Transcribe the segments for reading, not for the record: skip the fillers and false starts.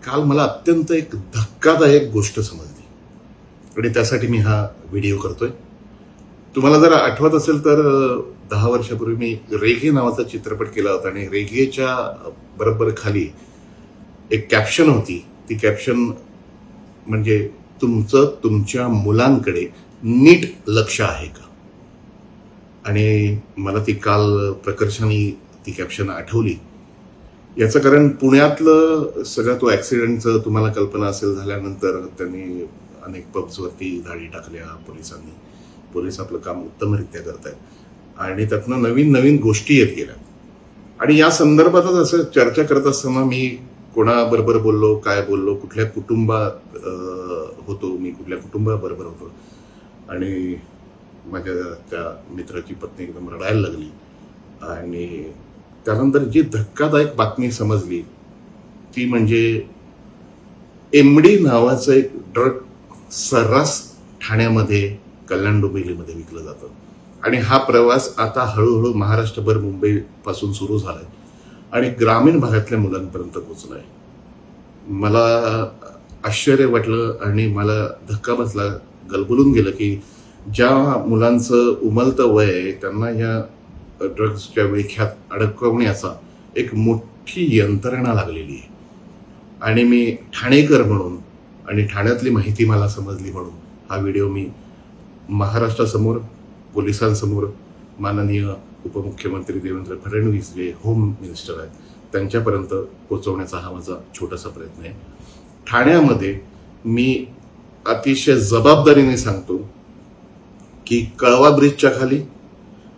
काल मला अत्यंत एक धक्कादायक गोष्ट समजली आणि त्यासाठी मी हा व्हिडिओ करतोय। तुम्हाला जर आठवत असेल तर 10 वर्षापूर्वी मी रेगे नावाचा चित्रपट केला होता आणि रेगेच्या बरोबर खाली एक कॅप्शन होती। ती कॅप्शन म्हणजे तुमच्या मुलांकडे नीट लक्ष आहे का। आणि मला ती काल प्रकर्षाने ती कॅप्शन आठवली। याचं कारण पुण्यातलं सगळं तो ॲक्सिडेंटचं तुम्हाला कल्पना असेल झाल्यानंतर त्यांनी अनेक पब्सवरती धाडी टाकल्या पोलिसांनी। पोलीस आपलं काम उत्तमरित्या करतायत आणि त्यातनं नवीन नवीन गोष्टी येत गेल्या। आणि या संदर्भातच असं चर्चा करत असताना मी कोणाबरोबर बोललो, काय बोललो, कुठल्या कुटुंबात होतो मी, कुठल्या कुटुंबाबरोबर होतो आणि माझ्या त्या मित्राची पत्नी एकदम रडायला लागली। आणि त्यानंतर जी धक्कादायक बातमी समजली ती म्हणजे एमडी नावाचं एक ड्रग सर्रास ठाण्यामध्ये कल्याण डोंबिवलीमध्ये विकलं जातं आणि हा प्रवास आता हळूहळू महाराष्ट्रभर मुंबईपासून सुरू झालाय आणि ग्रामीण भागातल्या मुलांपर्यंत पोहोचलाय। मला आश्चर्य वाटलं आणि मला धक्का बसला, गलबलून गेलं की ज्या मुलांचं उमलतं वय आहे त्यांना या ड्रग्सच्या विळख्यात अडकवण्याचा एक मोठी यंत्रणा लागलेली आहे। आणि मी ठाणेकर म्हणून आणि ठाण्यातली माहिती मला समजली म्हणून हा व्हिडिओ मी महाराष्ट्रासमोर, पोलिसांसमोर, माननीय उपमुख्यमंत्री देवेंद्र फडणवीस जे होम मिनिस्टर आहेत त्यांच्यापर्यंत पोहोचवण्याचा हा माझा छोटासा प्रयत्न आहे। ठाण्यामध्ये मी अतिशय जबाबदारीने सांगतो की कळवा ब्रिजच्या खाली,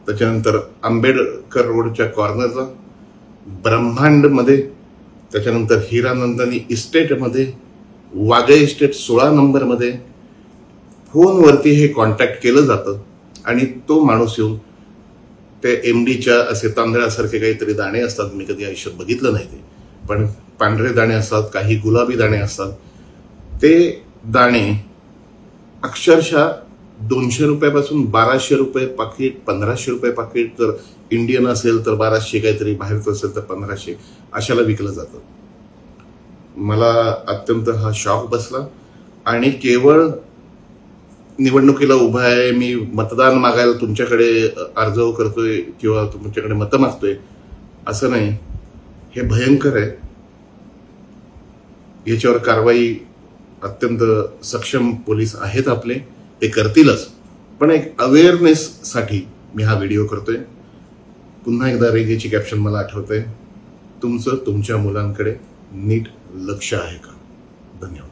त्याच्यानंतर आंबेडकर रोडच्या कॉर्नरला, ब्रह्मांडमध्ये, त्याच्यानंतर हिरानंदनी इस्टेटमध्ये, वाघे इस्टेट 16 नंबरमध्ये फोनवरती हे कॉन्टॅक्ट केलं जातं आणि तो माणूस येऊन ते एमडीच्या असे तांदळासारखे काहीतरी दाणे असतात, मी कधी आयुष्यात बघितलं नाही ते, पण पांढरे दाणे असतात, काही गुलाबी दाणे असतात। ते दाणे अक्षरशः 200 रुपयापासून 1200 रुपये पाकिट, 1500 रुपये पाकिट, जर इंडियन असेल तर 1200, काहीतरी बाहेरचं असेल तर 1500 अशाला विकलं जातं। मला अत्यंत हा शॉक बसला आणि केवळ निवडणुकीला उभा आहे, मी मतदान मागायला तुमच्याकडे अर्ज करतोय किंवा तुमच्याकडे मतं मागतोय असं नाही, हे भयंकर आहे। याच्यावर कारवाई अत्यंत सक्षम पोलीस आहेत आपले, ते करतीलच, पण एक अवेअरनेससाठी मी हा व्हिडिओ करतोय। पुन्हा एकदा रेगेची कॅप्शन मला आठवतंय, तुमच्या मुलांकडे नीट लक्ष आहे का। धन्यवाद।